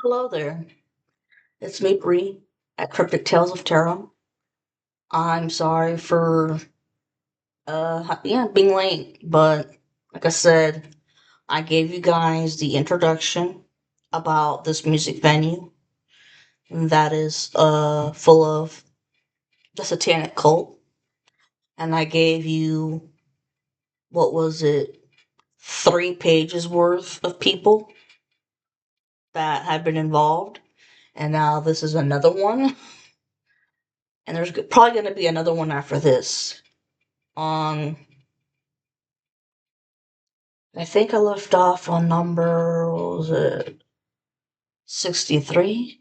Hello there. It's me, Bree, at Cryptic Tales of Tarot. I'm sorry for being late, but like I said, I gave you guys the introduction about this music venue that is full of the satanic cult, and I gave you what was it, 3 pages worth of people that had been involved, and now this is another one, and there's probably going to be another one after this. On I think I left off on number, what was it, 63?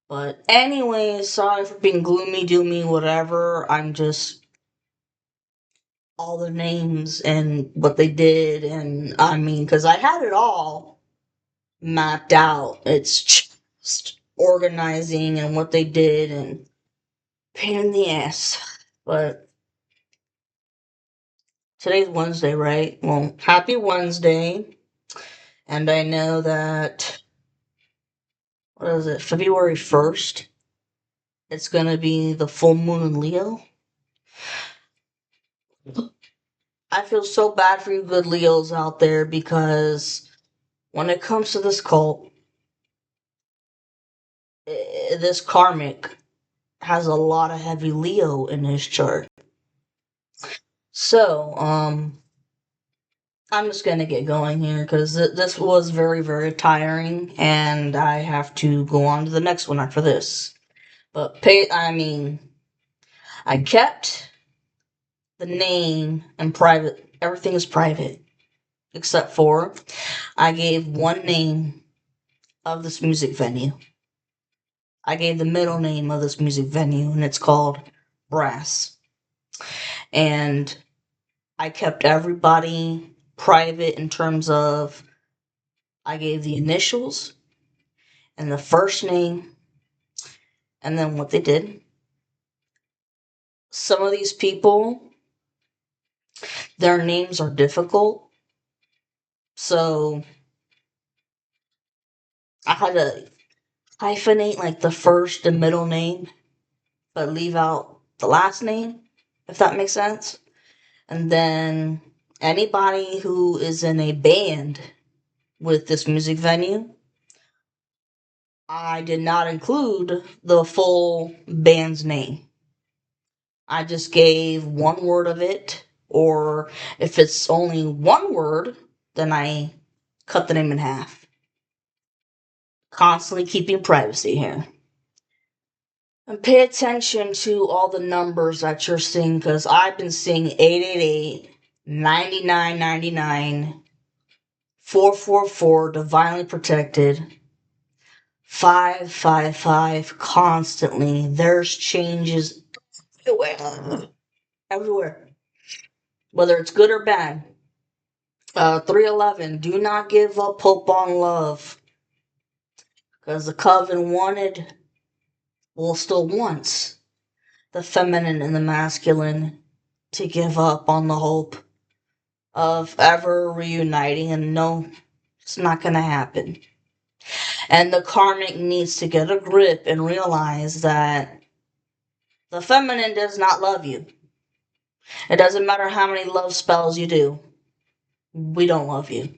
But anyways, sorry for being gloomy, doomy, whatever. I'm just, all the names and what they did, and I mean, because I had it all mapped out. It's just organizing and what they did, and pain in the ass. But today's Wednesday, right? Well, happy Wednesday. And I know that, what is it, February 1st? It's gonna be the full moon in Leo. I feel so bad for you good Leos out there because when it comes to this cult, this karmic has a lot of heavy Leo in his chart. So, I'm just gonna get going here because this was very, very tiring, and I have to go on to the next one after this. But I kept the name and private. Everything is private except for I gave one name of this music venue. I gave the middle name of this music venue, and it's called Brass. And I kept everybody private in terms of I gave the initials and the first name and then what they did. Some of these people, their names are difficult, so I had to hyphenate like the first and middle name, but leave out the last name, if that makes sense. And then anybody who is in a band with this music venue, I did not include the full band's name. I just gave one word of it, or if it's only one word, then I cut the name in half. Constantly keeping privacy here. And pay attention to all the numbers that you're seeing, because I've been seeing 888, 9999, 444, divinely protected, 555, constantly. There's changes everywhere. Everywhere. Whether it's good or bad. 311, do not give up hope on love. Because the coven wanted, well, still wants, the feminine and the masculine to give up on the hope of ever reuniting, and no, it's not going to happen. And the karmic needs to get a grip and realize that the feminine does not love you. It doesn't matter how many love spells you do. We don't love you.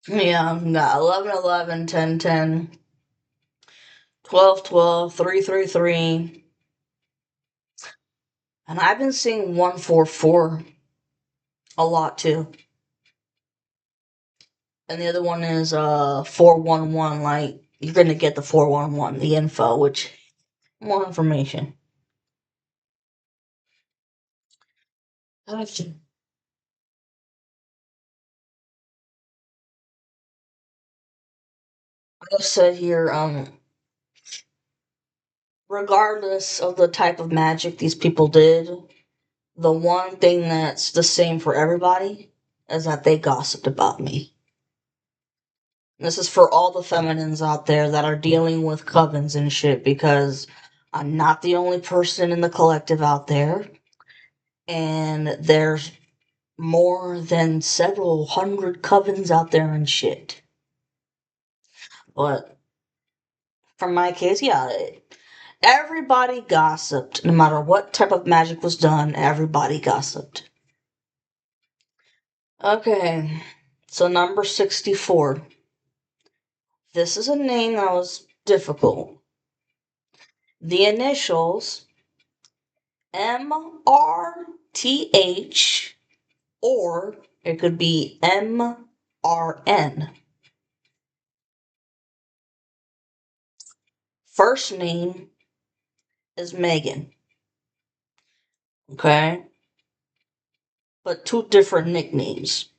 Yeah, got 11, 11, 10, 10, 12, 12, 3, 3, 3. And I've been seeing 144 a lot too. And the other one is 411. Like, you're gonna get the 411, the info, which more information. Gotcha. Like I said here, regardless of the type of magic these people did, the one thing that's the same for everybody is that they gossiped about me. This is for all the feminines out there that are dealing with covens and shit, because I'm not the only person in the collective out there. And there's more than several hundred covens out there and shit. But for my case, yeah, everybody gossiped. No matter what type of magic was done, everybody gossiped. Okay, so number 64. This is a name that was difficult. The initials MRTH, or it could be MRN. First name is Megan. Okay? But two different nicknames.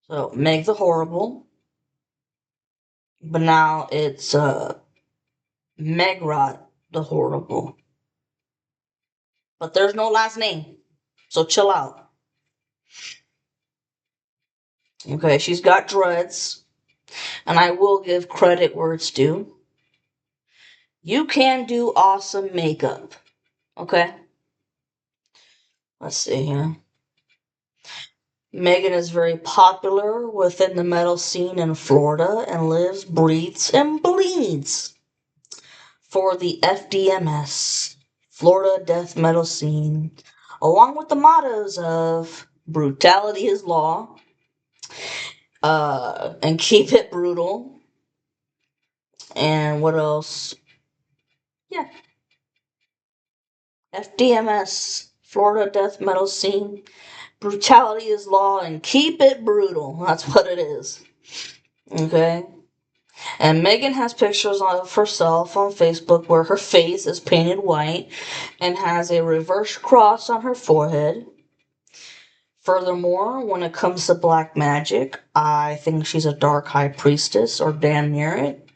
So Meg the Horrible, but now it's Megrot the Horrible. But there's no last name. So chill out. Okay, she's got dreads, and I will give credit where it's due. You can do awesome makeup. Okay? Let's see here. Megan is very popular within the metal scene in Florida and lives, breathes, and bleeds for the FDMS, Florida death metal scene, along with the mottos of brutality is law, and keep it brutal, and what else? Yeah, FDMS, Florida death metal scene, brutality is law, and keep it brutal. That's what it is. Okay? And Megan has pictures of herself on Facebook where her face is painted white and has a reverse cross on her forehead. Furthermore, when it comes to black magic, I think she's a dark high priestess or damn near it.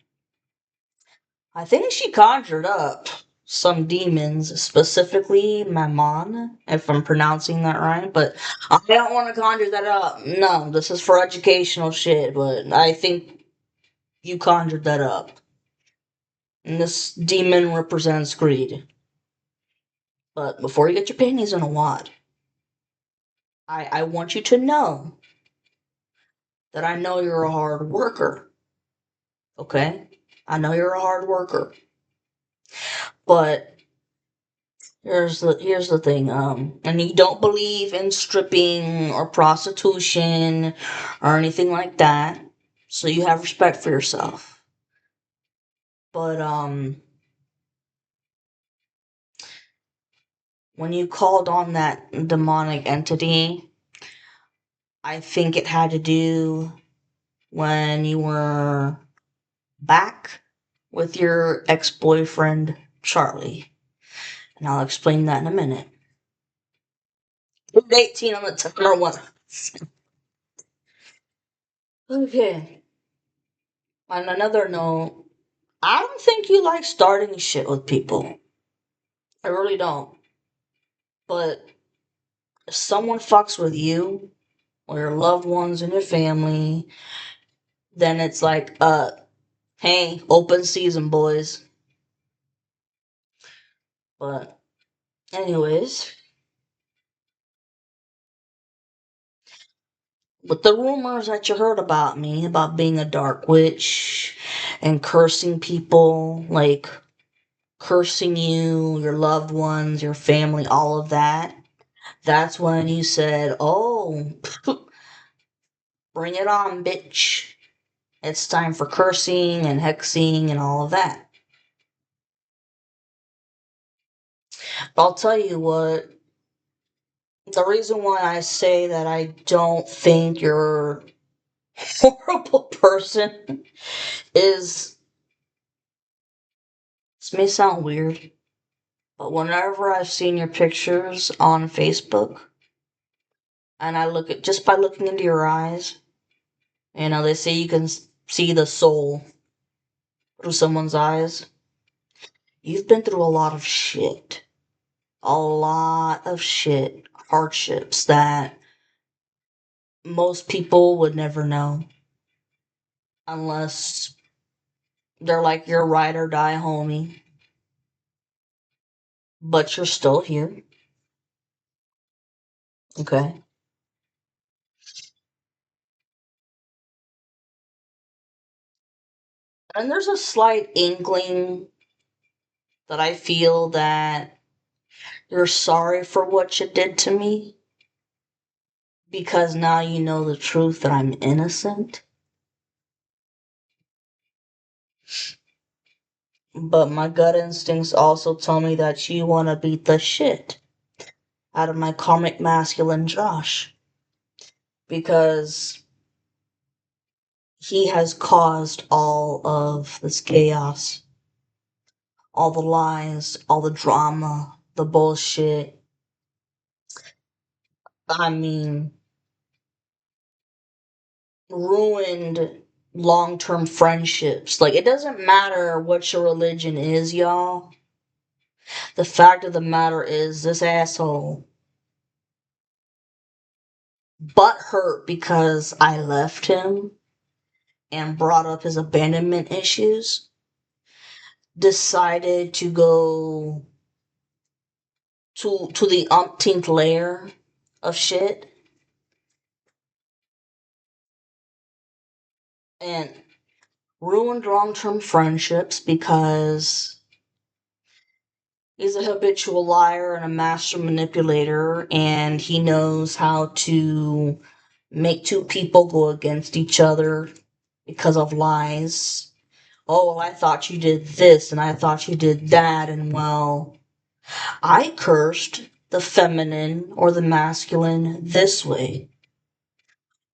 I think she conjured up some demons, specifically Mammon, if I'm pronouncing that right, but I don't want to conjure that up. No, this is for educational shit, but I think you conjured that up. And this demon represents greed. But before you get your panties in a wad, I want you to know that I know you're a hard worker. Okay? I know you're a hard worker. But here's the thing, and you don't believe in stripping or prostitution or anything like that. So you have respect for yourself. But when you called on that demonic entity, I think it had to do when you were back with your ex-boyfriend, Charlie. And I'll explain that in a minute. 18 on the timer one. Okay. On another note, I don't think you like starting shit with people. I really don't. But if someone fucks with you, or your loved ones and your family, then it's like, hey, open season, boys. But, anyways, with the rumors that you heard about me, about being a dark witch and cursing people, like cursing you, your loved ones, your family, all of that, that's when you said, oh, bring it on, bitch. It's time for cursing and hexing and all of that. But I'll tell you what, the reason why I say that I don't think you're a horrible person is, this may sound weird, but whenever I've seen your pictures on Facebook, and I look at, just by looking into your eyes, they say you can see the soul through someone's eyes. You've been through a lot of shit. A lot of shit. Hardships that most people would never know. Unless they're like your ride or die homie. But you're still here. Okay. And there's a slight inkling that I feel that you're sorry for what you did to me because now you know the truth that I'm innocent. But my gut instincts also tell me that you want to beat the shit out of my karmic masculine Josh because he has caused all of this chaos, all the lies, all the drama, the bullshit. I mean, ruined long term friendships. Like, it doesn't matter what your religion is, y'all. The fact of the matter is, this asshole butt hurt because I left him and brought up his abandonment issues, decided to go to the umpteenth layer of shit and ruined long term friendships because he's a habitual liar and a master manipulator, and he knows how to make two people go against each other because of lies. Oh, well, I thought you did this, and I thought you did that, and well, I cursed the feminine or the masculine this way.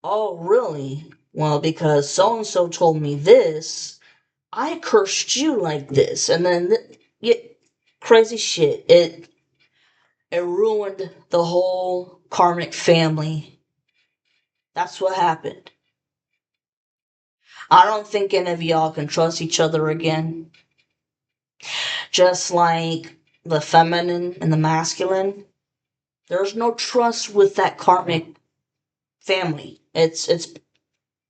Oh, really? Well, because so and so told me this, I cursed you like this, and then crazy shit. It ruined the whole karmic family. That's what happened. I don't think any of y'all can trust each other again. Just like the feminine and the masculine, there's no trust with that karmic family. It's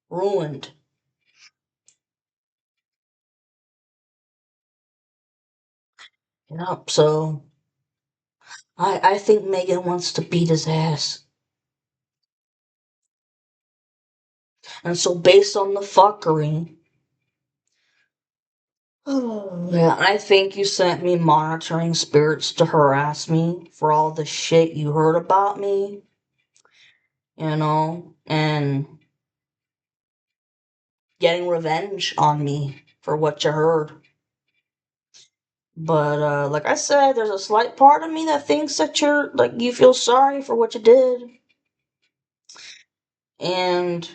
ruined. Yep. So I think Megan wants to beat his ass. And so based on the fuckery, yeah, I think you sent me monitoring spirits to harass me for all the shit you heard about me, and getting revenge on me for what you heard. But like I said, there's a slight part of me that thinks that you feel sorry for what you did. And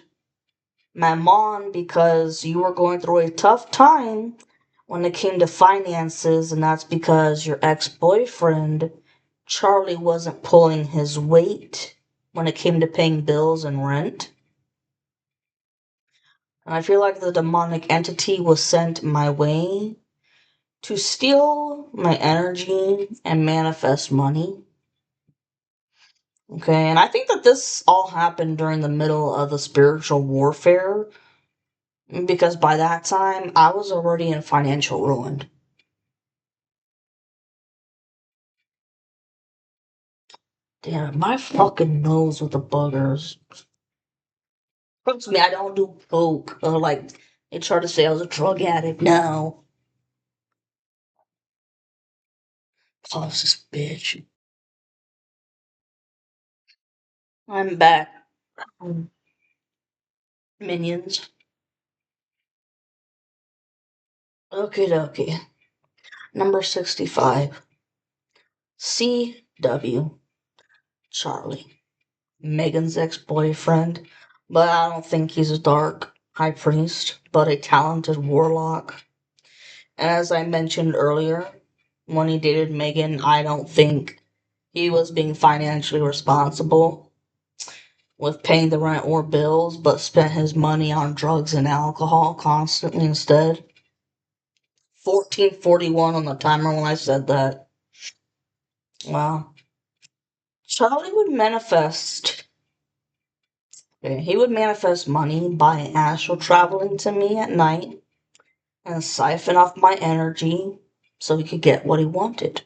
my mom, because you were going through a tough time when it came to finances, and that's because your ex-boyfriend Charlie wasn't pulling his weight when it came to paying bills and rent. And I feel like the demonic entity was sent my way to steal my energy and manifest money. Okay, and I think that this all happened during the middle of the spiritual warfare because by that time I was already in financial ruin. Damn, my fucking nose with the buggers. Trust me, I don't do coke or like they try to say I was a drug addict. No. Oh, this bitch. I'm back. Minions. Okay, dokie. Number 65. C.W. Charlie. Megan's ex-boyfriend. But I don't think he's a dark high priest, but a talented warlock. And as I mentioned earlier, when he dated Megan, I don't think he was being financially responsible with paying the rent or bills, but spent his money on drugs and alcohol constantly instead. 1441 on the timer when I said that. Wow. Charlie would manifest. Okay, he would manifest money by astral traveling to me at night and siphon off my energy so he could get what he wanted.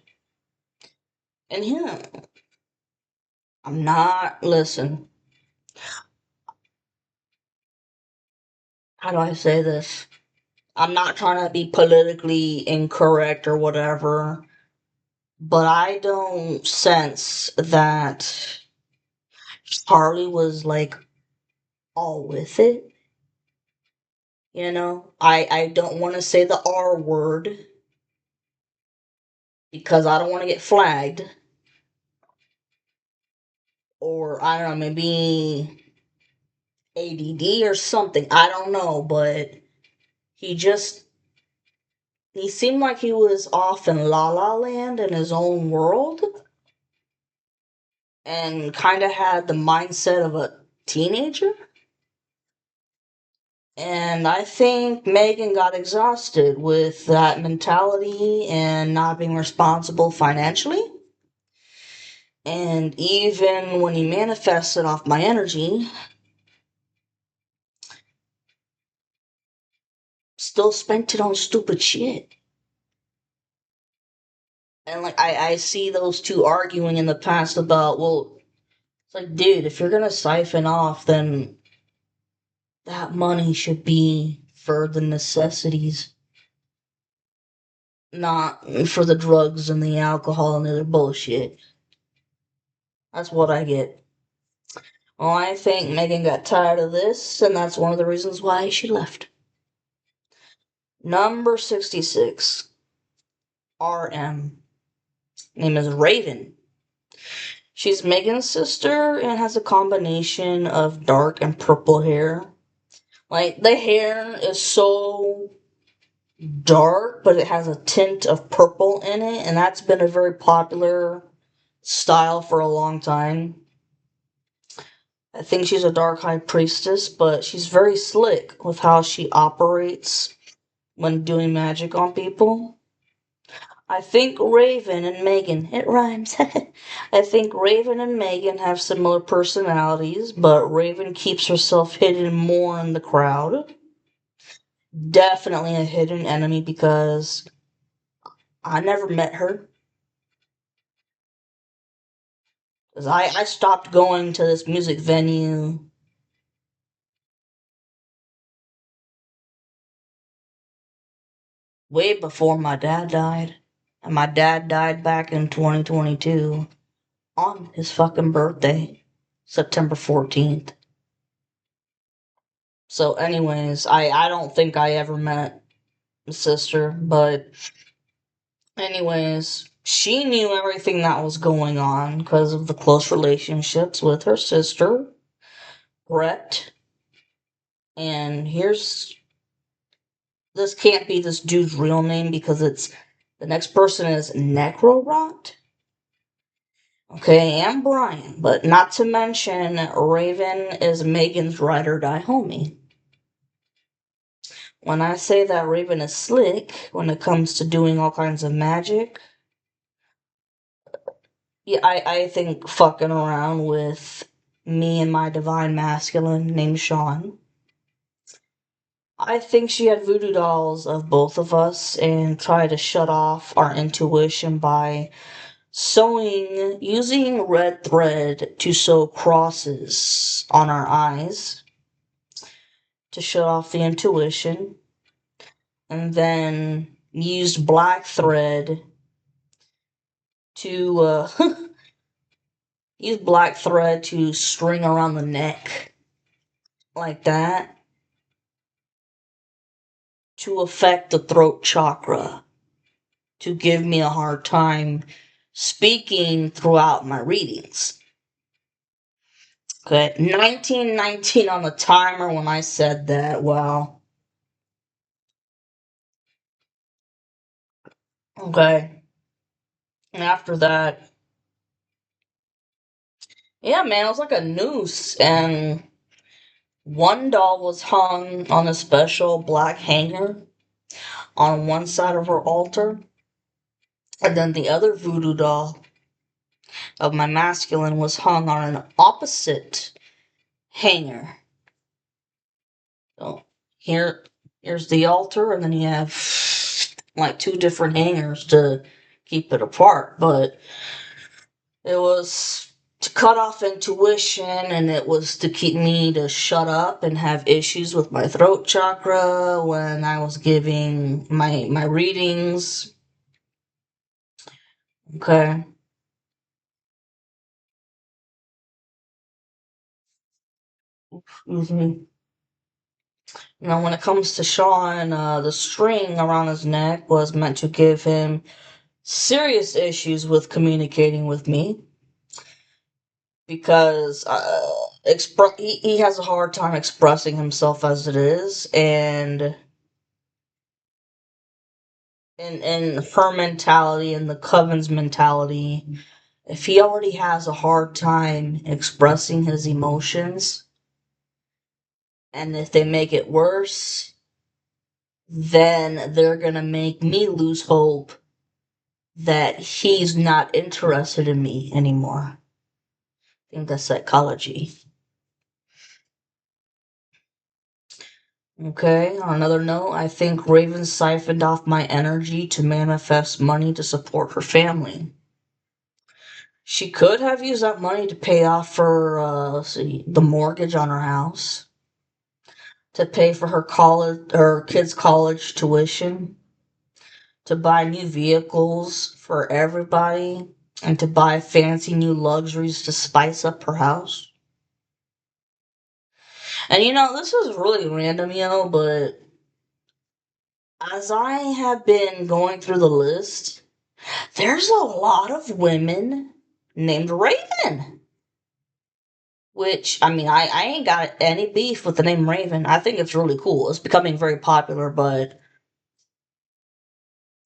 And him, I'm not, listen, how do I say this? I'm not trying to be politically incorrect or whatever, but I don't sense that Charlie was like all with it. You know, I don't want to say the R word because I don't want to get flagged, or I don't know, maybe ADD or something. I don't know, but he just he seemed like he was off in La La Land in his own world and kind of had the mindset of a teenager. And I think Megan got exhausted with that mentality and not being responsible financially. And even when he manifested off my energy, still spent it on stupid shit. And like I see those two arguing in the past about, well, it's like, dude, if you're gonna siphon off, then that money should be for the necessities, not for the drugs and the alcohol and the other bullshit. That's what I get. Well, I think Megan got tired of this, and that's one of the reasons why she left. Number 66, RM. Name is Raven. She's Megan's sister and has a combination of dark and purple hair. Like, the hair is so dark, but it has a tint of purple in it, and that's been a very popular style for a long time. I think she's a dark high priestess, but she's very slick with how she operates when doing magic on people. I think Raven and Megan, it rhymes. I think Raven and Megan have similar personalities, but Raven keeps herself hidden more in the crowd. Definitely a hidden enemy because I never met her. Because I stopped going to this music venue way before my dad died. And my dad died back in 2022 on his fucking birthday, September 14th. So, anyways, I don't think I ever met his sister, but, anyways, she knew everything that was going on because of the close relationships with her sister, Brett. And here's this can't be this dude's real name because it's the next person is Necrorot. Okay, and Brian, but not to mention Raven is Megan's ride or die homie. When I say that Raven is slick when it comes to doing all kinds of magic, yeah, I think fucking around with me and my divine masculine named Sean. I think she had voodoo dolls of both of us and tried to shut off our intuition by using red thread to sew crosses on our eyes to shut off the intuition, and then used black thread to use black thread to string around the neck like that to affect the throat chakra to give me a hard time speaking throughout my readings. Okay, 1919 on the timer when I said that. Wow. Okay. And after that, yeah, man, it was like a noose, and one doll was hung on a special black hanger on one side of her altar, and then the other voodoo doll of my masculine was hung on an opposite hanger. So here's the altar, and then you have like two different hangers to keep it apart. But it was to cut off intuition, and it was to keep me to shut up and have issues with my throat chakra when I was giving my readings. Okay. Excuse me. Now, when it comes to Sean, the string around his neck was meant to give him serious issues with communicating with me because he has a hard time expressing himself as it is, and in her mentality and the coven's mentality, if he already has a hard time expressing his emotions, and if they make it worse, then they're gonna make me lose hope that he's not interested in me anymore. I think that's psychology. Okay, on another note, I think Raven siphoned off my energy to manifest money to support her family. She could have used that money to pay off for, let's see, the mortgage on her house, to pay for her kids' college tuition, to buy new vehicles for everybody, and to buy fancy new luxuries to spice up her house. And this is really random, but as I have been going through the list, there's a lot of women named Raven. Which, I mean, I ain't got any beef with the name Raven. I think it's really cool. It's becoming very popular, but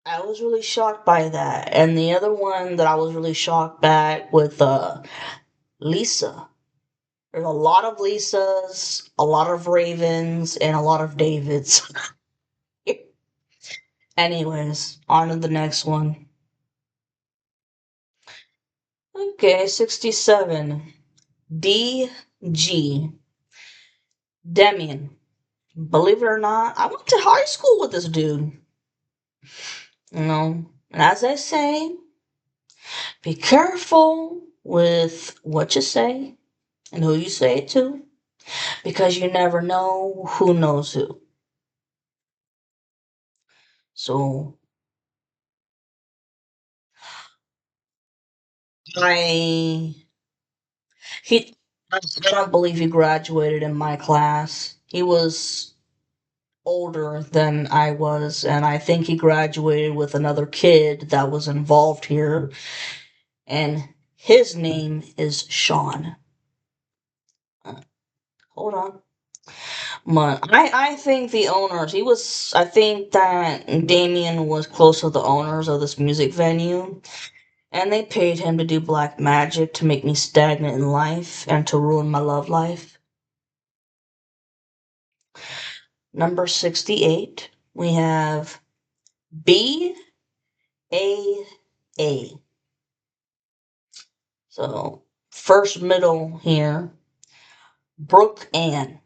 I was really shocked by that. And the other one that I was really shocked by with Lisa. There's a lot of Lisas, a lot of Ravens, and a lot of Davids. Anyways, on to the next one. Okay, 67. DG. Demian. Believe it or not, I went to high school with this dude. And as I say, be careful with what you say and who you say it to, because you never know who knows who. So I he I don't believe he graduated in my class. He was older than I was, and I think he graduated with another kid that was involved here, and his name is Sean. Hold on. But I think the owners, I think that Damien was close to the owners of this music venue, and they paid him to do black magic to make me stagnant in life and to ruin my love life. Number 68, we have BAA. So, first middle here, Brooke Ann.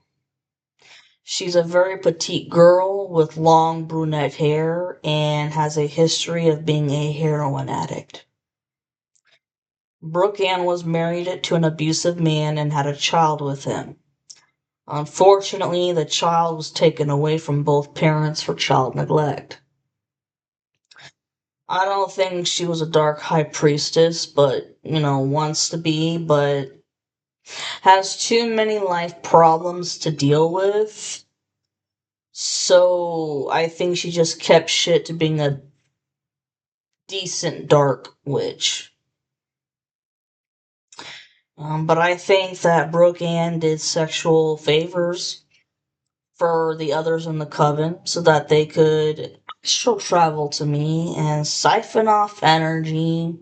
She's a very petite girl with long brunette hair and has a history of being a heroin addict. Brooke Ann was married to an abusive man and had a child with him. Unfortunately, the child was taken away from both parents for child neglect. I don't think she was a dark high priestess, but, wants to be, but has too many life problems to deal with. So I think she just kept shit to being a decent dark witch. But I think that Brooke Ann did sexual favors for the others in the coven so that they could astral travel to me and siphon off energy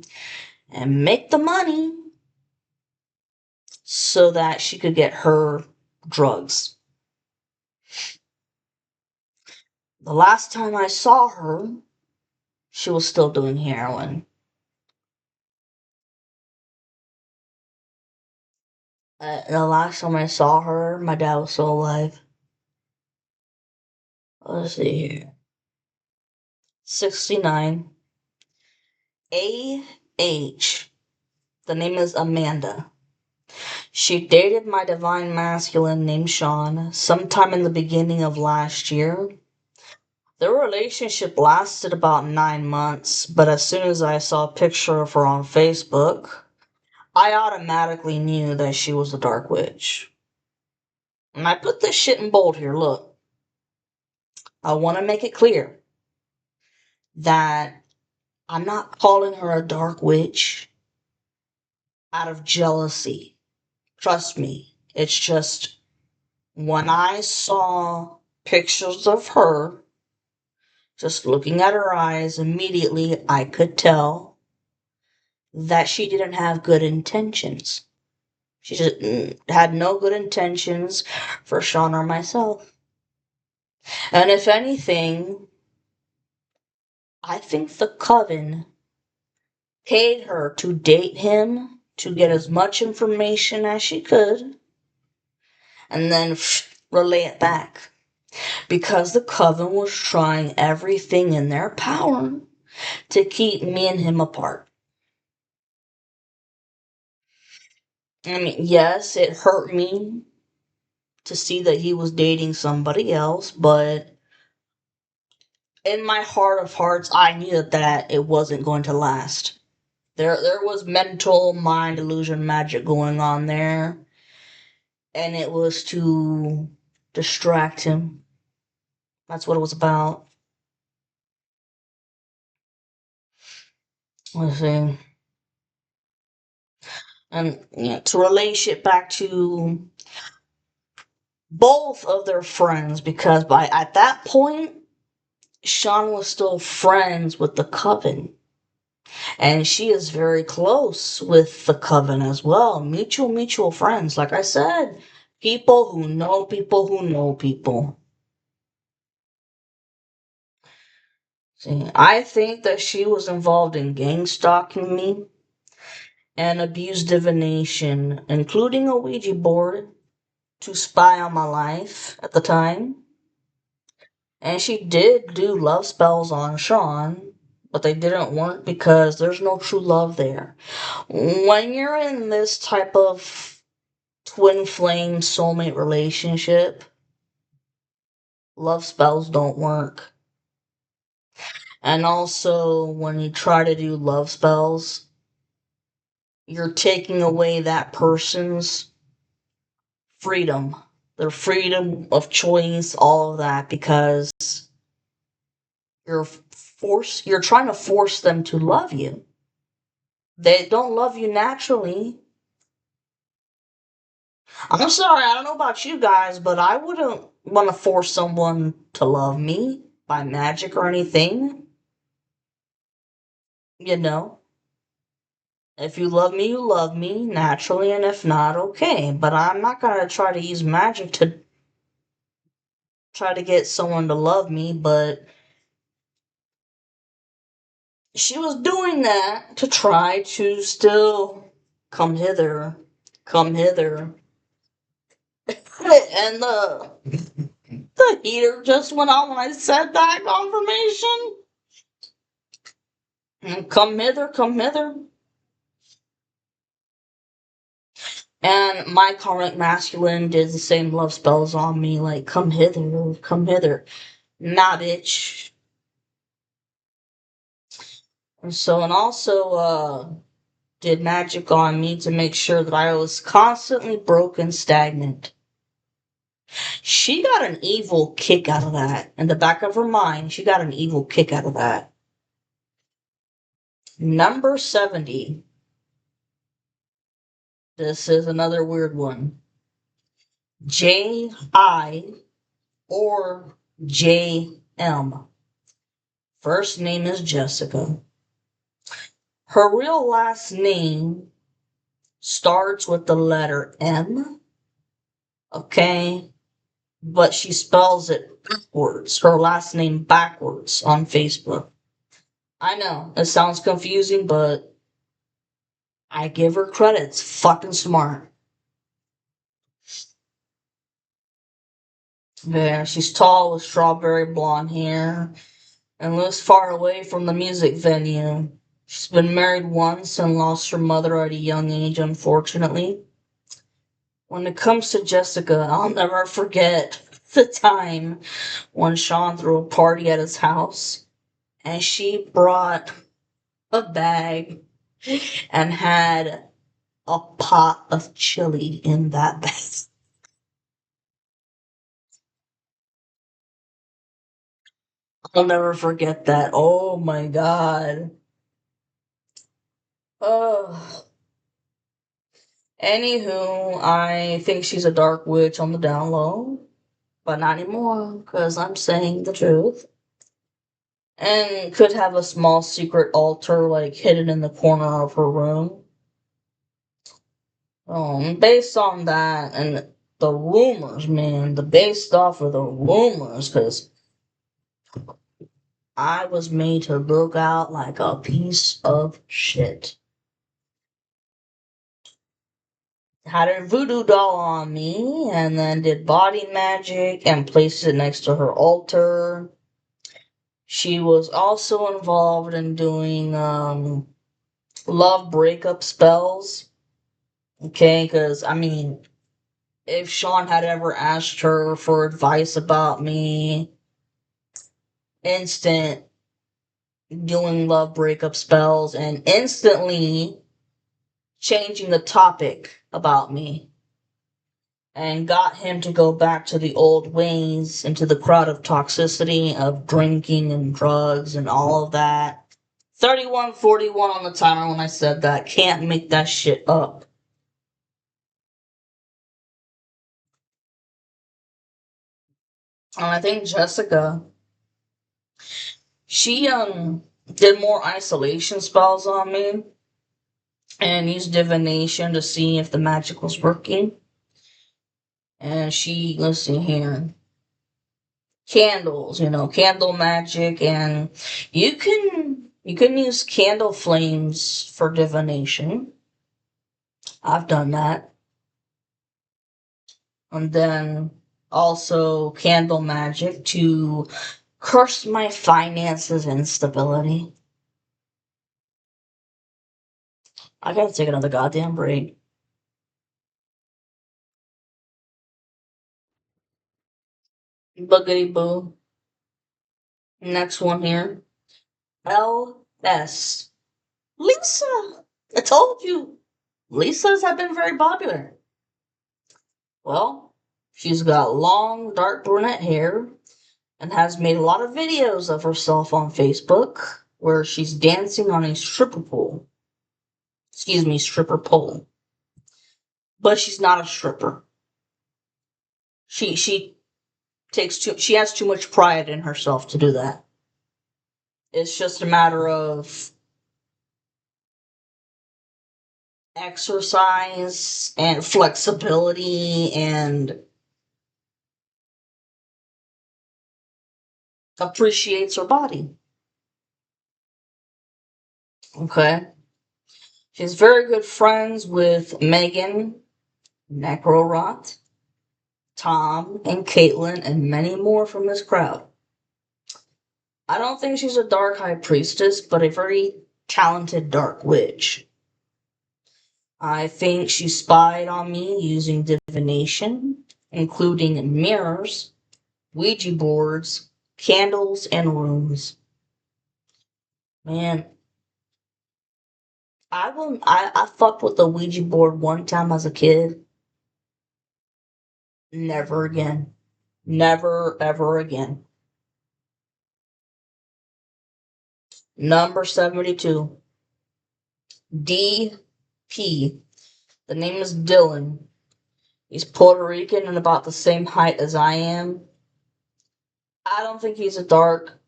and make the money so that she could get her drugs. The last time I saw her, she was still doing heroin. The last time I saw her, my dad was still alive. Let's see here. 69. AH. The name is Amanda. She dated my divine masculine named Sean sometime in the beginning of last year. Their relationship lasted about 9 months, but as soon as I saw a picture of her on Facebook, I automatically knew that she was a dark witch. And I put this shit in bold here. Look, I want to make it clear that I'm not calling her a dark witch out of jealousy. Trust me. It's just when I saw pictures of her, just looking at her eyes, immediately I could tell that she didn't have good intentions. She just had no good intentions for Sean or myself. And if anything, I think the coven paid her to date him to get as much information as she could and then relay it back. Because the coven was trying everything in their power to keep me and him apart. I mean, yes, it hurt me to see that he was dating somebody else, but in my heart of hearts, I knew that it wasn't going to last. There was mental mind illusion magic going on there, and it was to distract him. That's what it was about. Let's see. And to relate shit back to both of their friends, because by at that point, Sean was still friends with the coven. And she is very close with the coven as well. Mutual friends. Like I said, people who know people who know people. See, I think that she was involved in gang stalking me and abused divination, including a Ouija board to spy on my life at the time. And she did do love spells on Sean, but they didn't work because there's no true love there. When you're in this type of twin flame soulmate relationship, love spells don't work. And also, when you try to do love spells, you're taking away that person's freedom, their freedom of choice, all of that, because you're trying to force them to love you. They don't love you naturally. I'm sorry, I don't know about you guys, but I wouldn't want to force someone to love me by magic or anything. You know, if you love me naturally, and if not, okay. But I'm not gonna try to use magic to try to get someone to love me, but she was doing that to try to still come hither, come hither. And the heater just went on when I said that confirmation. Come hither, come hither. And my current masculine did the same love spells on me, like, come hither, come hither. Nah, bitch. And also, did magic on me to make sure that I was constantly broke and stagnant. She got an evil kick out of that. In the back of her mind, she got an evil kick out of that. Number 70. This is another weird one. J.I. or J.M. First name is Jessica. Her real last name starts with the letter M, okay? But she spells it backwards, her last name backwards on Facebook. I know, it sounds confusing, but I give her credit. It's fucking smart. Yeah, she's tall with strawberry blonde hair and lives far away from the music venue. She's been married once and lost her mother at a young age, unfortunately. When it comes to Jessica, I'll never forget the time when Sean threw a party at his house and she brought a bag and had a pot of chili in that bag. I'll never forget that. Oh my god. Oh. Anywho, I think she's a dark witch on the down low, but not anymore, because I'm saying the truth. And could have a small secret altar, like, hidden in the corner of her room. Based on that and the rumors, man, based off of the rumors, because I was made to look out like a piece of shit. Had a voodoo doll on me, and then did body magic and placed it next to her altar. She was also involved in doing love breakup spells. Okay, because I mean, if Sean had ever asked her for advice about me, instant doing love breakup spells and instantly changing the topic about me and got him to go back to the old ways, into the crowd of toxicity of drinking and drugs and all of that. 3141 on the timer when I said that. Can't make that shit up. And I think Jessica, she did more isolation spells on me and used divination to see if the magic was working. And she, let's see here, candles, candle magic, and you can use candle flames for divination. I've done that. And then also candle magic to curse my finances and stability. I gotta take another goddamn break. Boogity boo. Next one here. LS. Lisa! I told you. Lisas have been very popular. Well, she's got long, dark brunette hair and has made a lot of videos of herself on Facebook where she's dancing on a stripper pole. Excuse me, stripper pole. But she's not a stripper. She she has too much pride in herself to do that. It's just a matter of exercise and flexibility and appreciates her body. Okay? She's very good friends with Megan, Necrorot, Tom, and Caitlin, and many more from this crowd. I don't think she's a dark high priestess, but a very talented dark witch. I think she spied on me using divination, including mirrors, Ouija boards, candles, and runes. Man, I fucked with the Ouija board one time as a kid. Never again. Never ever again. Number 72. DP. The name is Dylan. He's Puerto Rican and about the same height as I am. I don't think he's a dark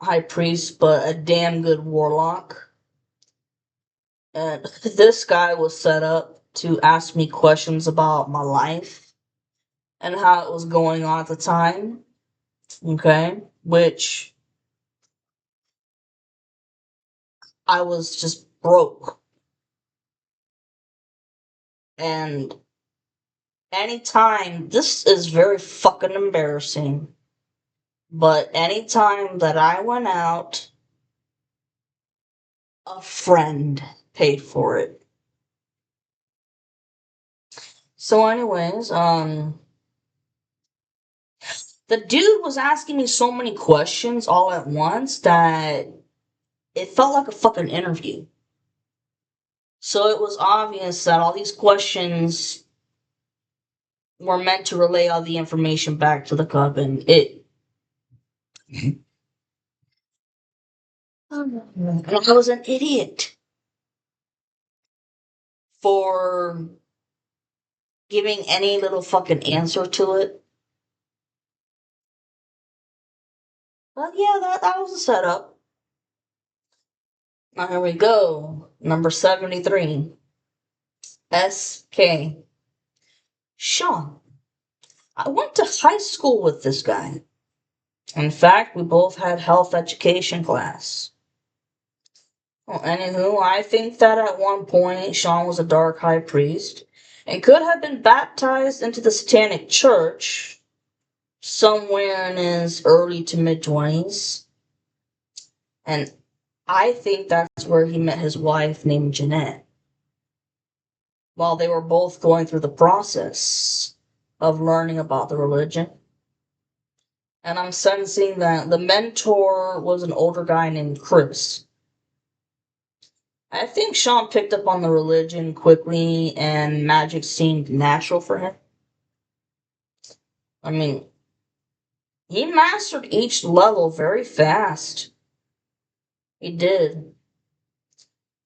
high priest, but a damn good warlock. And this guy was set up to ask me questions about my life and how it was going on at the time. Okay? Which I was just broke. And anytime, this is very fucking embarrassing, but anytime that I went out A friend paid for it. So, anyways, the dude was asking me so many questions all at once that it felt like a fucking interview. So it was obvious that all these questions were meant to relay all the information back to the coven. And I was an idiot for giving any little fucking answer to it. But yeah, that was a setup. Now here we go. Number 73. SK. Sean. I went to high school with this guy. In fact, we both had health education class. Well, anywho, I think that at one point Sean was a dark high priest and could have been baptized into the Satanic Church somewhere in his early to mid 20s. And I think that's where he met his wife named Jeanette while they were both going through the process of learning about the religion. And I'm sensing that the mentor was an older guy named Chris. I think Sean picked up on the religion quickly and magic seemed natural for him. I mean, he mastered each level very fast. He did.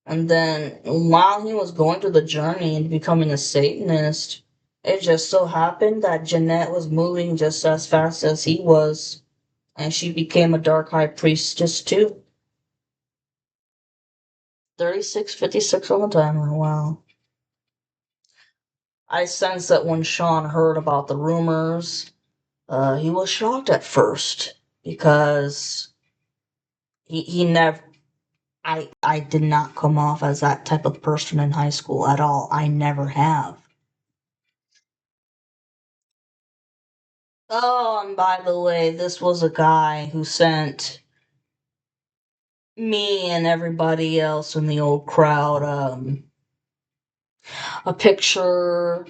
And then while he was going through the journey and becoming a Satanist, it just so happened that Jeanette was moving just as fast as he was, and she became a dark high priestess too. 3656 on the timer, wow. I sense that when Sean heard about the rumors, he was shocked at first because he never. I did not come off as that type of person in high school at all. I never have. Oh, and by the way, this was a guy who sent me and everybody else in the old crowd a picture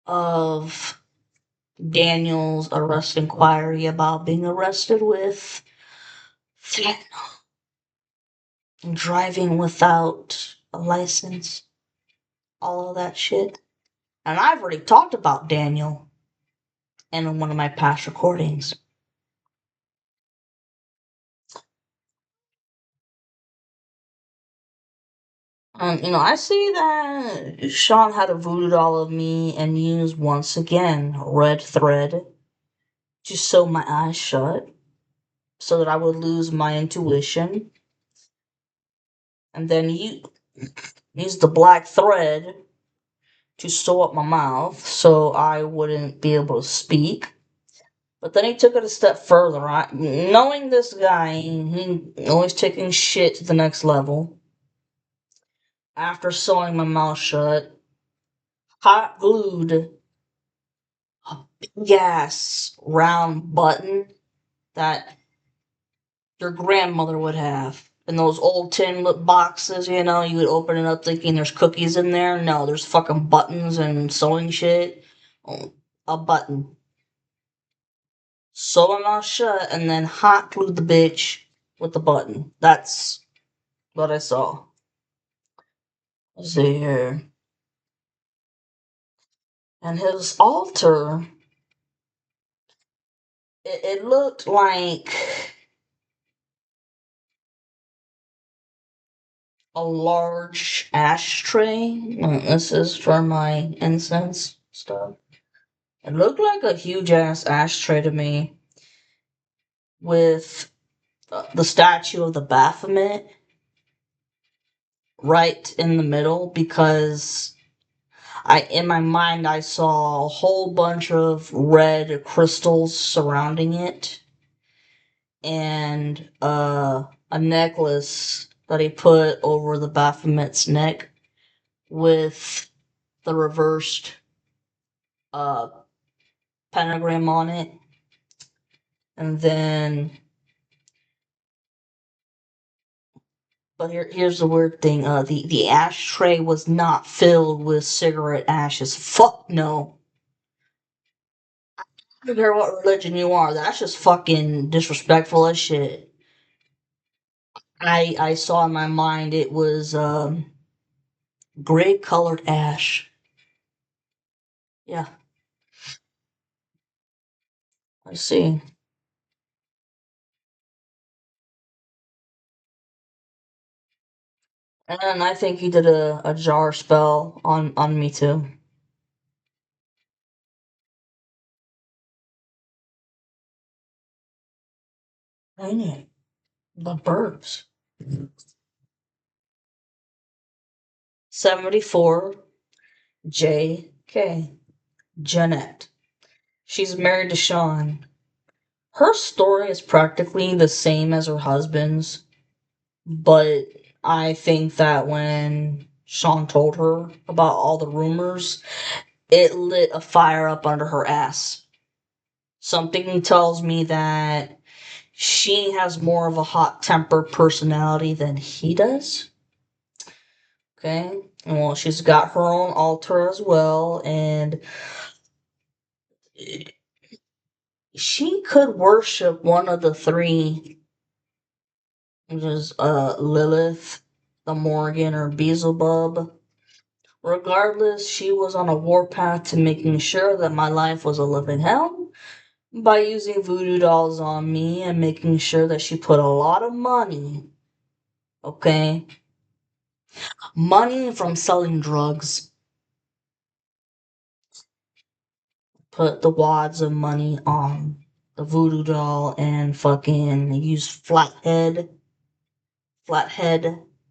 of Daniel's arrest inquiry about being arrested with driving without a license, all of that shit. And I've already talked about Daniel in one of my past recordings. I see that Sean had a voodoo doll of me and used once again red thread to sew my eyes shut so that I would lose my intuition. And then you used the black thread to sew up my mouth so I wouldn't be able to speak. But then he took it a step further. Knowing this guy, he always taking shit to the next level. After sewing my mouth shut, hot glued a big ass round button that your grandmother would have. In those old tin boxes, you would open it up thinking there's cookies in there. No, there's fucking buttons and sewing shit. Oh, a button. Sew my mouth shut and then hot glued the bitch with the button. That's what I saw. Let's see here. And his altar, it looked like a large ashtray. This is for my incense stuff. It looked like a huge ass ashtray to me with the statue of the Baphomet right in the middle because in my mind I saw a whole bunch of red crystals surrounding it and a necklace that he put over the Baphomet's neck with the reversed uh, pentagram on it. And then But here's the weird thing. The ashtray was not filled with cigarette ashes. Fuck no. I don't care what religion you are. That's just fucking disrespectful as shit. I saw in my mind it was gray colored ash. Yeah, I see. And I think he did a jar spell on me too. Dang it. The burps. 74 JK. Jeanette. She's married to Sean. Her story is practically the same as her husband's, but I think that when Sean told her about all the rumors, it lit a fire up under her ass. Something tells me that she has more of a hot tempered personality than he does. Okay? Well, she's got her own altar as well, and she could worship one of the three, which is Lilith, the Morgan, or Beelzebub. Regardless, she was on a warpath to making sure that my life was a living hell by using voodoo dolls on me and making sure that she put a lot of money, okay? Money from selling drugs, put the wads of money on the voodoo doll and fucking use flathead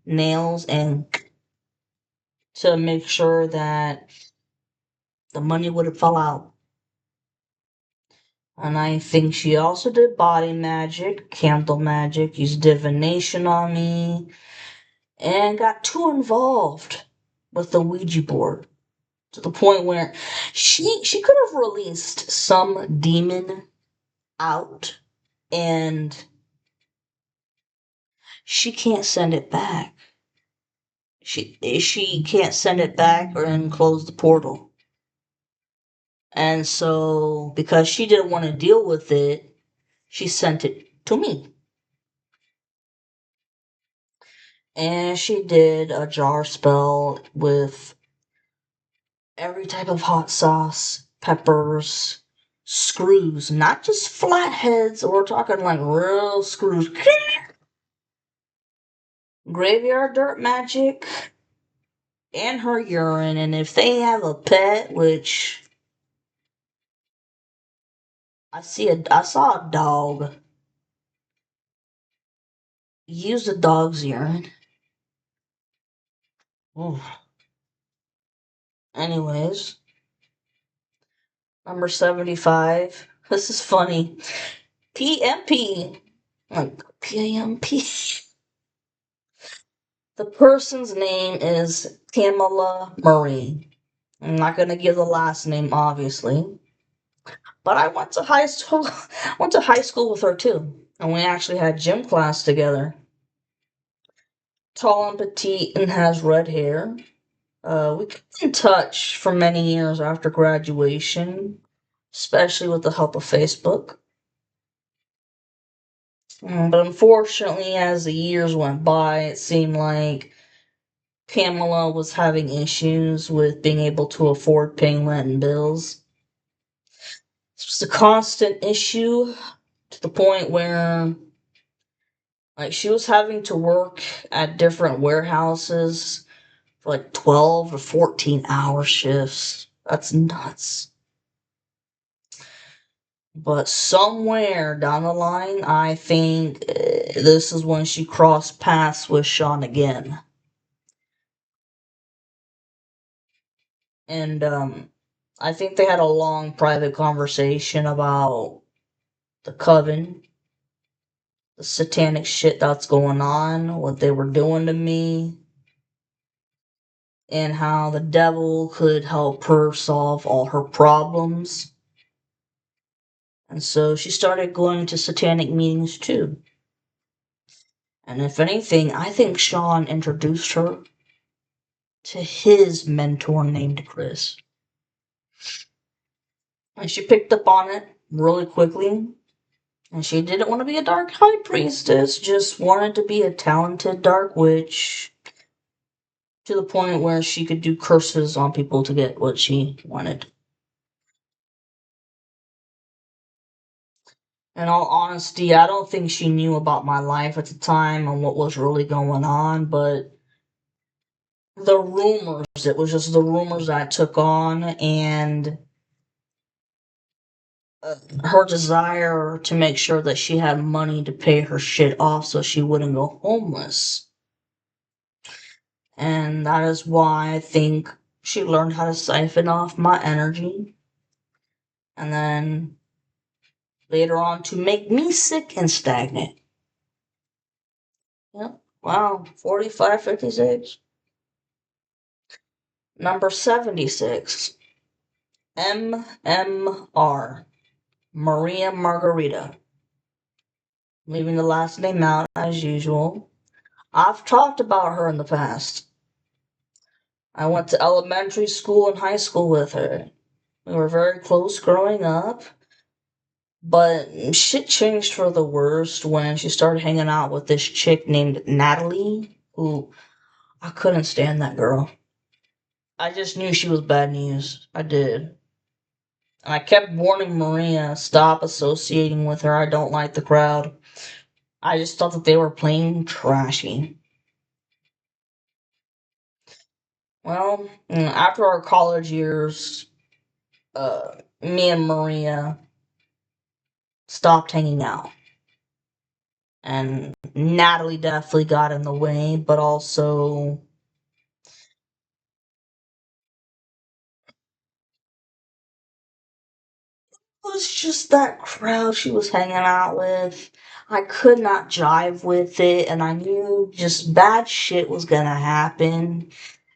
nails and to make sure that the money would fall out. And I think she also did body magic, candle magic, used divination on me, and got too involved with the Ouija board to the point where she could have released some demon out and she can't send it back. She can't send it back or and close the portal. And so because she didn't want to deal with it, she sent it to me. And she did a jar spell with every type of hot sauce, peppers, screws, not just flatheads, we're talking like real screws. Graveyard dirt magic and her urine, and if they have a pet, which I saw a dog. Use the dog's urine. Oof. Anyways, number 75. This is funny. PMP. Like, PMP. The person's name is Pamela Murray. I'm not gonna give the last name, obviously. But I went to high school went to high school with her too. And we actually had gym class together. Tall and petite and has red hair. We kept in touch for many years after graduation, especially with the help of Facebook. But unfortunately, as the years went by, it seemed like Pamela was having issues with being able to afford paying rent and bills. This was a constant issue to the point where, like, she was having to work at different warehouses for like 12 or 14-hour shifts. That's nuts. But somewhere down the line, I think this is when she crossed paths with Sean again. And I think they had a long private conversation about the coven, the satanic shit that's going on, what they were doing to me, and how the devil could help her solve all her problems. And so she started going to satanic meetings too. And if anything, I think Sean introduced her to his mentor named Chris. And she picked up on it really quickly. And she didn't want to be a dark high priestess, just wanted to be a talented dark witch. To the point where she could do curses on people to get what she wanted. In all honesty, I don't think she knew about my life at the time and what was really going on, but the rumors, it was just the rumors I took on, and her desire to make sure that she had money to pay her shit off so she wouldn't go homeless. And that is why I think she learned how to siphon off my energy. And then later on to make me sick and stagnant. Yep. Wow. 4556. Number 76. MMR. Maria Margarita. Leaving the last name out as usual. I've talked about her in the past. I went to elementary school and high school with her. We were very close growing up. But shit changed for the worst when she started hanging out with this chick named Natalie, who I couldn't stand that girl. I just knew she was bad news. I did. And I kept warning Maria, stop associating with her. I don't like the crowd. I just thought that they were plain trashy. Well, after our college years, me and Maria stopped hanging out. And Natalie definitely got in the way, but also it was just that crowd she was hanging out with. I could not jive with it, and I knew just bad shit was gonna happen.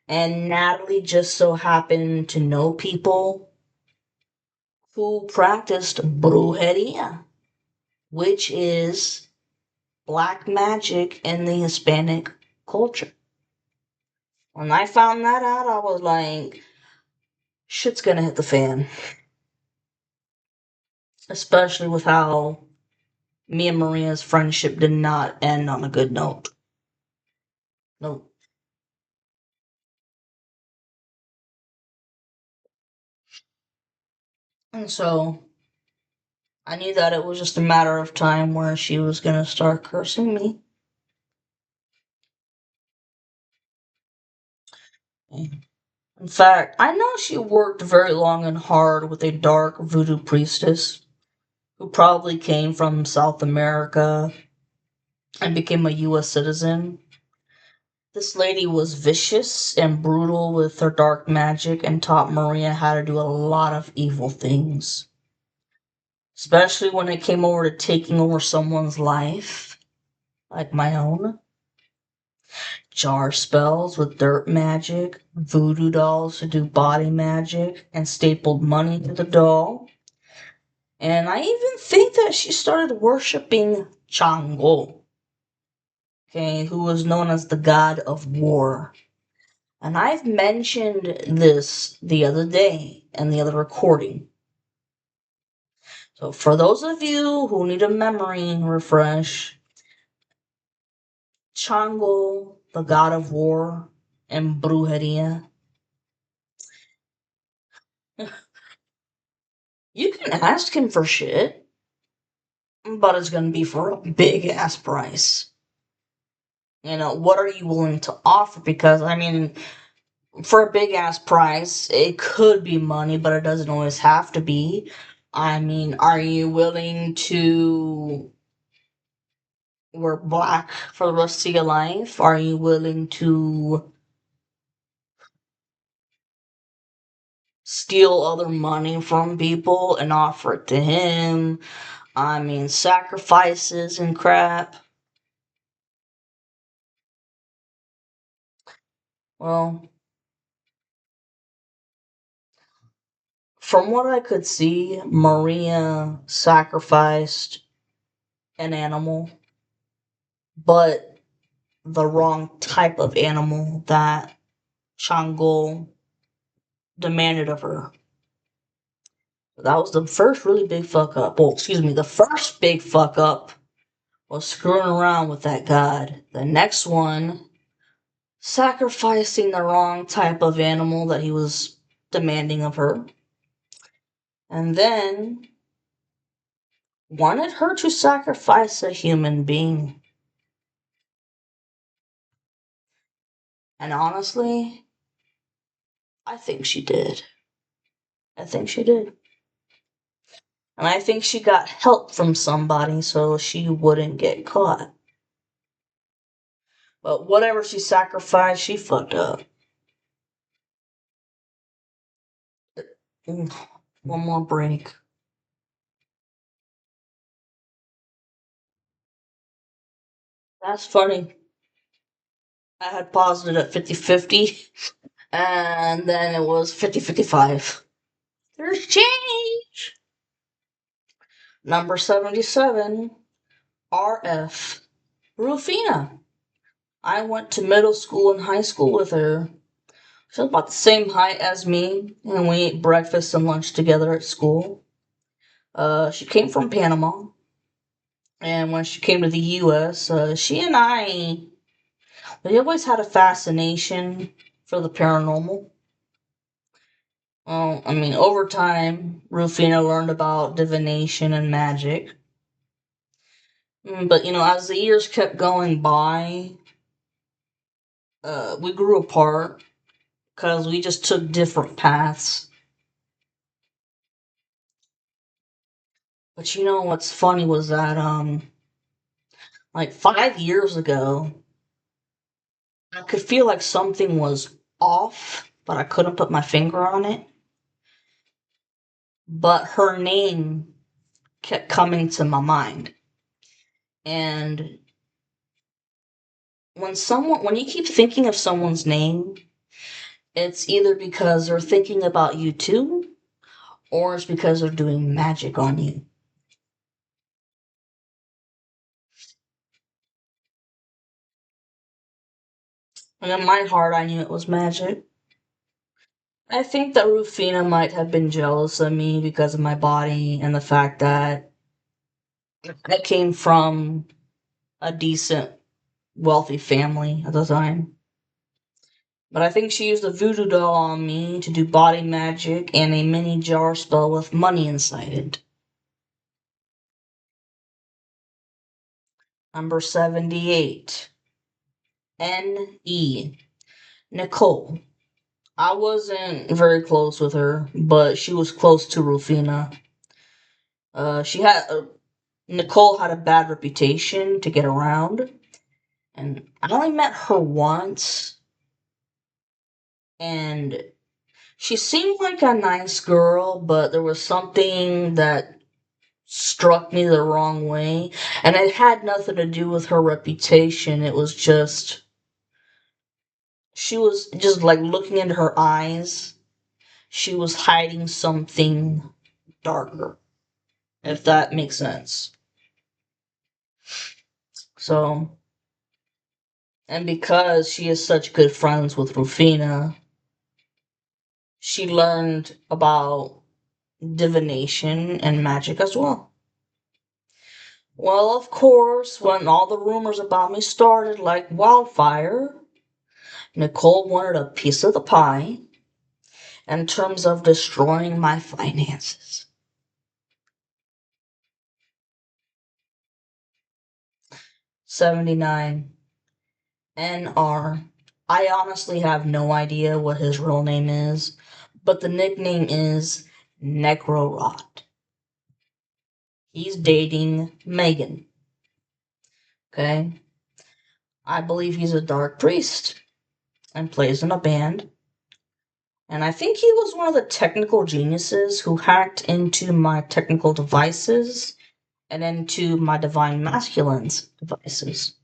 And Natalie just so happened to know people who practiced brujeria, which is black magic in the Hispanic culture. When I found that out, I was like, shit's gonna hit the fan. Especially with how me and Maria's friendship did not end on a good note. Nope. And so I knew that it was just a matter of time where she was gonna start cursing me. In fact, I know she worked very long and hard with a dark voodoo priestess who probably came from South America and became a US citizen. This lady was vicious and brutal with her dark magic and taught Maria how to do a lot of evil things. Especially when it came over to taking over someone's life, like my own. Jar spells with dirt magic, voodoo dolls to do body magic, and stapled money to the doll. And I even think that she started worshipping Chango, okay, who was known as the god of war. And I've mentioned this the other day in the other recording. So for those of you who need a memory refresh, Chango, the god of war, and brujeria. You can ask him for shit, but it's gonna be for a big ass price. You know, what are you willing to offer? Because, I mean, for a big ass price, it could be money, but it doesn't always have to be. I mean, are you willing to wear black for the rest of your life? Are you willing to steal other money from people and offer it to him? I mean, sacrifices and crap. Well, from what I could see, Maria sacrificed an animal, but the wrong type of animal that Changul demanded of her. That was the first really big fuck up. Well, excuse me, the first big fuck up was screwing around with that god. The next one, sacrificing the wrong type of animal that he was demanding of her. And then wanted her to sacrifice a human being. And honestly, I think she did. I think she did. And I think she got help from somebody so she wouldn't get caught. But whatever she sacrificed, she fucked up. One more break. That's funny. I had paused it at 50-50, and then it was 50-55. There's change! Number 77, RF. Rufina. I went to middle school and high school with her. She was about the same height as me, and we ate breakfast and lunch together at school. She came from Panama, and when she came to the U.S., she and we always had a fascination for the paranormal. Well, I mean, over time, Rufina learned about divination and magic. But, as the years kept going by, we grew apart because we just took different paths. But what's funny was that, like 5 years ago, I could feel like something was off, but I couldn't put my finger on it. But her name kept coming to my mind. And when you keep thinking of someone's name, it's either because they're thinking about you too, or it's because they're doing magic on you. And in my heart, I knew it was magic. I think that Rufina might have been jealous of me because of my body and the fact that I came from a decent, wealthy family at the time. But I think she used a voodoo doll on me to do body magic and a mini jar spell with money inside it. Number 78. N.E. Nicole. I wasn't very close with her, but she was close to Rufina. She had Nicole had a bad reputation to get around, and I only met her once, and she seemed like a nice girl, but there was something that struck me the wrong way, and it had nothing to do with her reputation. It was just she was just like looking into her eyes. She was hiding something darker, if that makes sense. So, and because she is such good friends with Rufina, she learned about divination and magic as well. Well, of course, when all the rumors about me started like wildfire, Nicole wanted a piece of the pie in terms of destroying my finances. 79. NR. I honestly have no idea what his real name is, but the nickname is Necro Rot. He's dating Megan. Okay? I believe he's a dark priest and plays in a band. And I think he was one of the technical geniuses who hacked into my technical devices and into my divine masculine's devices.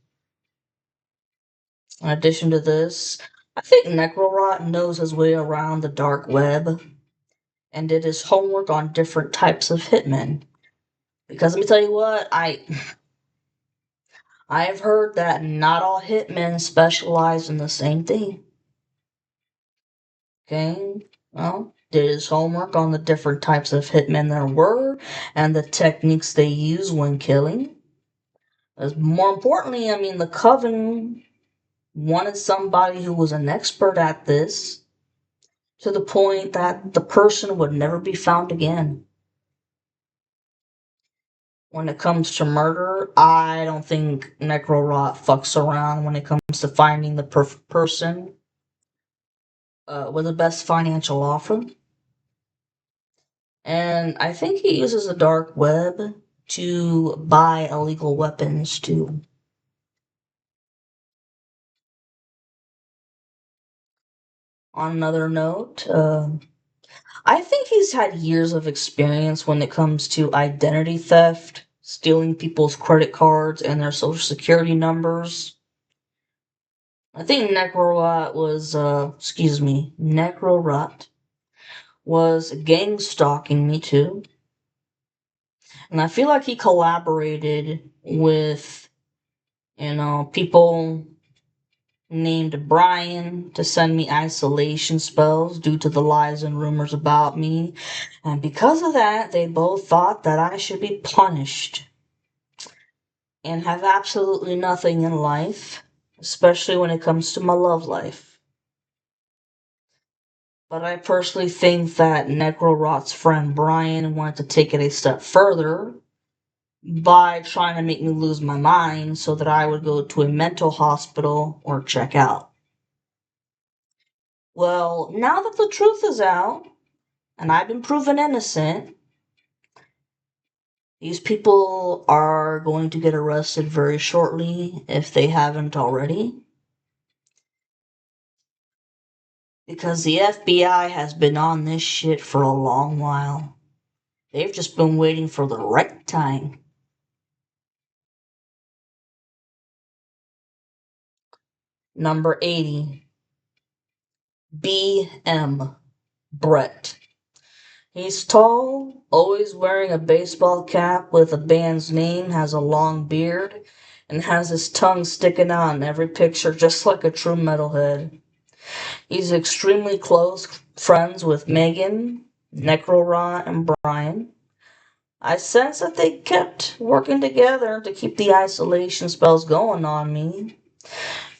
In addition to this, I think Necrorot knows his way around the dark web and did his homework on different types of hitmen. Because let me tell you what, I've heard that not all hitmen specialize in the same thing. Okay? Well, did his homework on the different types of hitmen there were and the techniques they use when killing. As more importantly, I mean, the coven wanted somebody who was an expert at this to the point that the person would never be found again. When it comes to murder, I don't think Necrorot fucks around when it comes to finding the perfect person with the best financial offer. And I think he uses the dark web to buy illegal weapons too. On another note, I think he's had years of experience when it comes to identity theft, stealing people's credit cards and their social security numbers. I think Necrorot was gang stalking me too. And I feel like he collaborated with, people named Brian to send me isolation spells due to the lies and rumors about me. And because of that, they both thought that I should be punished and have absolutely nothing in life, especially when it comes to my love life. But I personally think that Necrorot's friend Brian wanted to take it a step further by trying to make me lose my mind so that I would go to a mental hospital or check out. Well, now that the truth is out, and I've been proven innocent, these people are going to get arrested very shortly if they haven't already. Because the FBI has been on this shit for a long while. They've just been waiting for the right time. Number 80. B.M. Brett. He's tall, always wearing a baseball cap with a band's name, has a long beard, and has his tongue sticking out in every picture just like a true metalhead. He's extremely close friends with Megan, Necrorot, and Brian. I sense that they kept working together to keep the isolation spells going on me,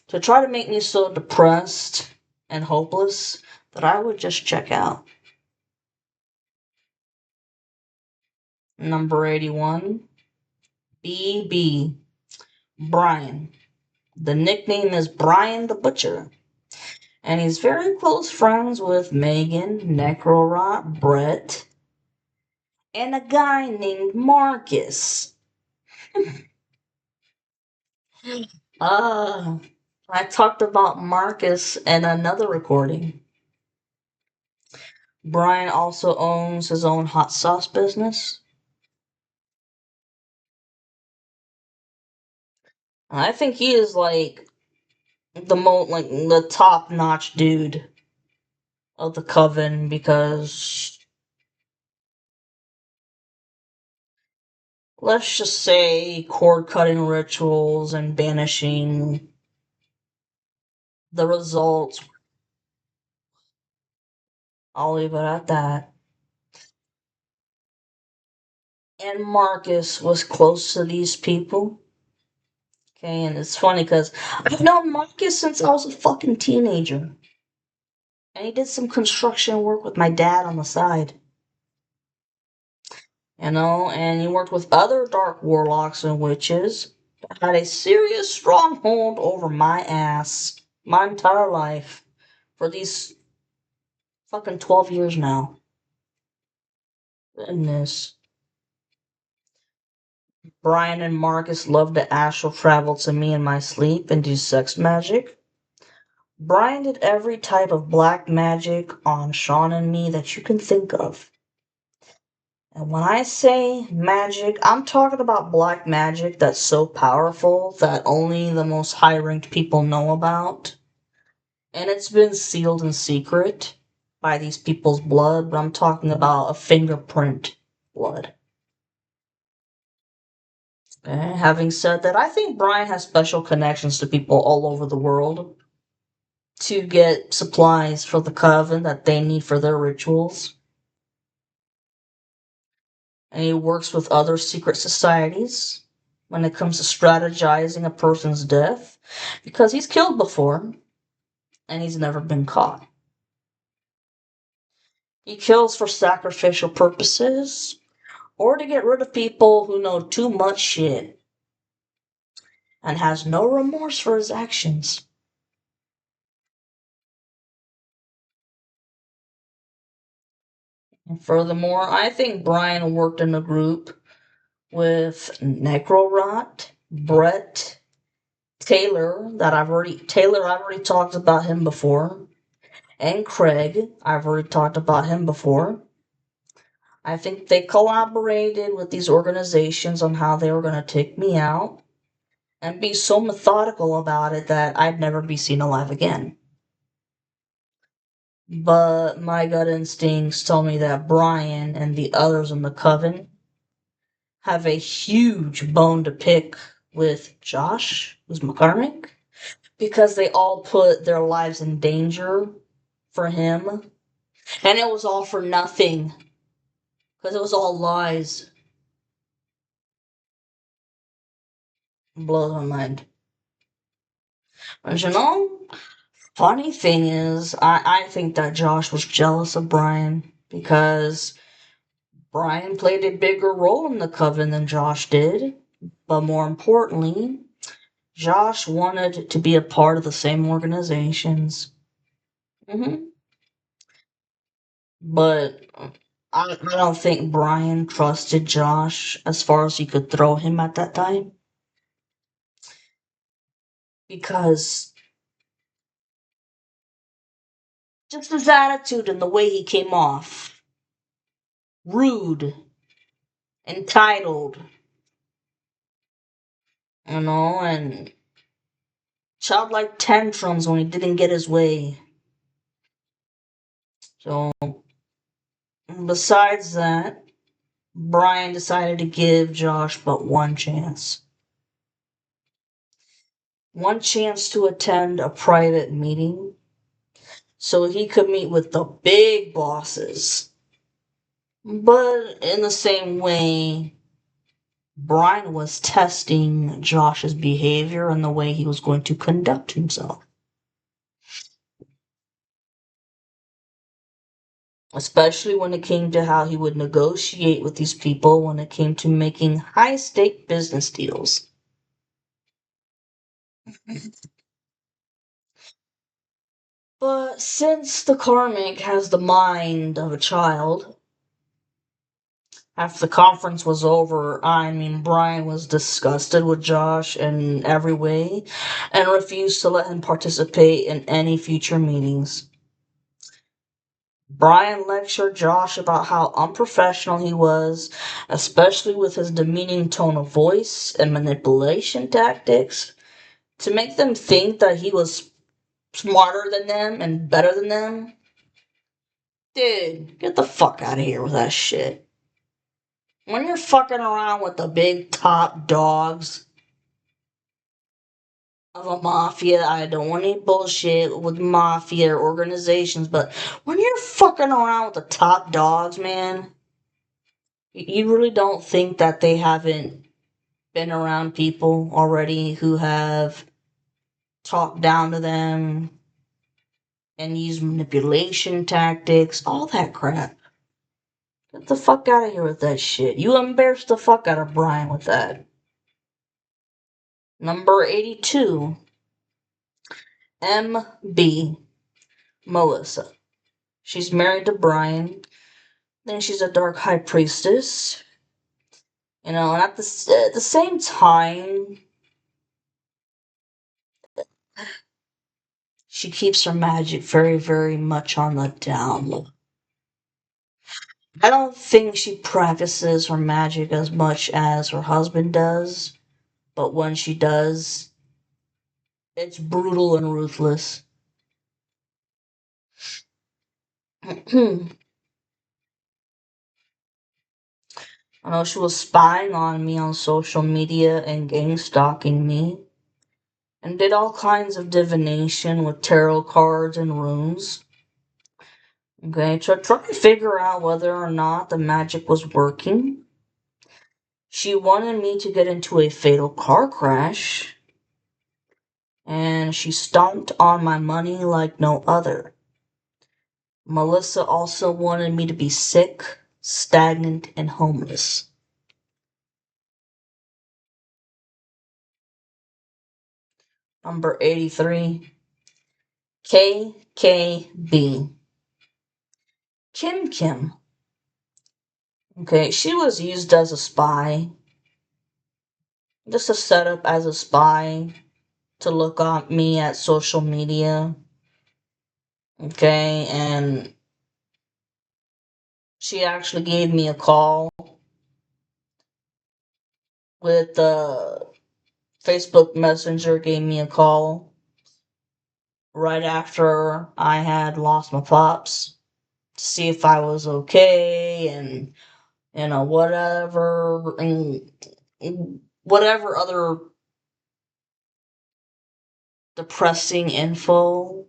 to try to make me so depressed and hopeless that I would just check out. Number 81. BB. Brian. The nickname is Brian the Butcher. And he's very close friends with Megan, Necrorot, Brett, and a guy named Marcus. Ah, I talked about Marcus in another recording. Brian also owns his own hot sauce business. I think he is like the top notch dude of the coven because let's just say cord cutting rituals and banishing the results. I'll leave it at that. And Marcus was close to these people. Okay, and it's funny because I've known Marcus since I was a fucking teenager. And he did some construction work with my dad on the side. And he worked with other dark warlocks and witches that had a serious stronghold over my ass my entire life for these fucking 12 years now. Goodness. Brian and Marcus love to astral travel to me in my sleep and do sex magic. Brian did every type of black magic on Sean and me that you can think of. And when I say magic, I'm talking about black magic that's so powerful that only the most high ranked people know about. And it's been sealed in secret by these people's blood, but I'm talking about a fingerprint blood. Okay, having said that, I think Brian has special connections to people all over the world to get supplies for the coven that they need for their rituals. And he works with other secret societies when it comes to strategizing a person's death because he's killed before and he's never been caught. He kills for sacrificial purposes or to get rid of people who know too much shit and has no remorse for his actions. And furthermore, I think Brian worked in a group with Necrorot, Brett, Taylor, I've already talked about him before, and Craig, I've already talked about him before. I think they collaborated with these organizations on how they were going to take me out and be so methodical about it that I'd never be seen alive again. But my gut instincts tell me that Brian and the others in the coven have a huge bone to pick with Josh, who's McCormick, because they all put their lives in danger for him. And it was all for nothing. Because it was all lies. Blows my mind. But you know, funny thing is, I think that Josh was jealous of Brian because Brian played a bigger role in the coven than Josh did. But more importantly, Josh wanted to be a part of the same organizations. hmm But I don't think Brian trusted Josh as far as he could throw him at that time. Because just his attitude and the way he came off. Rude, entitled, and childlike tantrums when he didn't get his way. So, besides that, Brian decided to give Josh but one chance. One chance to attend a private meeting so he could meet with the big bosses. But in the same way, Brian was testing Josh's behavior and the way he was going to conduct himself. Especially when it came to how he would negotiate with these people when it came to making high stake business deals. But since the karmic has the mind of a child, after the conference was over, Brian was disgusted with Josh in every way and refused to let him participate in any future meetings. Brian lectured Josh about how unprofessional he was, especially with his demeaning tone of voice and manipulation tactics, to make them think that he was smarter than them and better than them. Dude, get the fuck out of here with that shit. When you're fucking around with the big top dogs of a mafia, I don't want any bullshit with mafia organizations, but when you're fucking around with the top dogs, man, you really don't think that they haven't been around people already who have talked down to them and used manipulation tactics, all that crap. Get the fuck out of here with that shit. You embarrassed the fuck out of Brian with that. Number 82, MB, Melissa. She's married to Brian. Then she's a dark high priestess. And at the same time, she keeps her magic very, very much on the down low. I don't think she practices her magic as much as her husband does, but when she does, it's brutal and ruthless. I know she was spying on me on social media and gang stalking me, and did all kinds of divination with tarot cards and runes. Okay, to try to figure out whether or not the magic was working. She wanted me to get into a fatal car crash, and she stomped on my money like no other. Melissa also wanted me to be sick, stagnant, and homeless. Number 83, KKB. Kim Kim. Okay, she was used as a spy, just a setup as a spy to look at me at social media. Okay, and she actually gave me a call with the Facebook Messenger, gave me a call right after I had lost my pops to see if I was okay and whatever and whatever other depressing info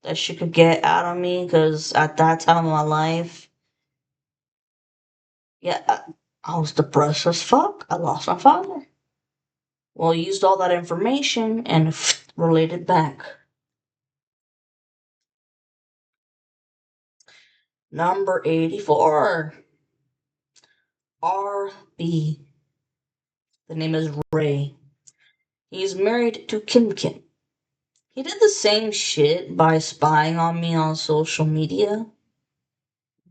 that she could get out of me, because at that time of my life, yeah, I was depressed as fuck. I lost my father. Well, I used all that information and related back. Number 84, RB. The name is Ray. He's married to Kim Kim. He did the same shit by spying on me on social media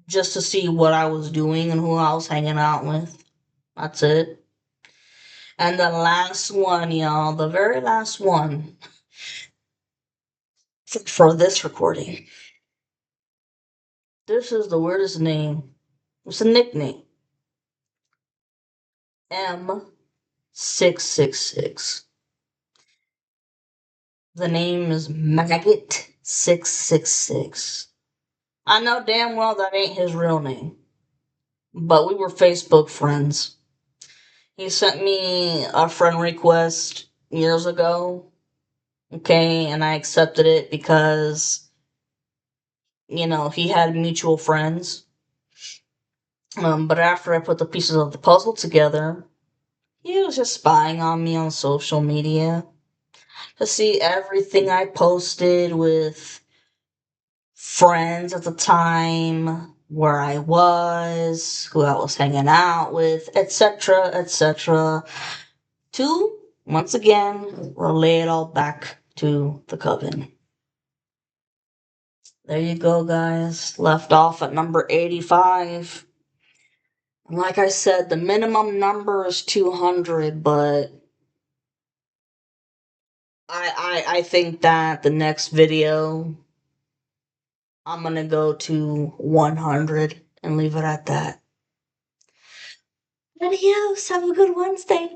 just to see what I was doing and who I was hanging out with. That's it. And the last one, y'all, the very last one for this recording. This is the weirdest name. It's a nickname. M666. The name is Maggot666. I know damn well that ain't his real name, but we were Facebook friends. He sent me a friend request years ago, okay, and I accepted it because, he had mutual friends. But after I put the pieces of the puzzle together, he was just spying on me on social media to see everything I posted with friends at the time, where I was, who I was hanging out with, etc., etc., to, once again, relay it all back to the coven. There you go, guys. Left off at number 85. And like I said, the minimum number is 200, but I think that the next video, I'm gonna go to 100 and leave it at that. Adios. Have a good Wednesday.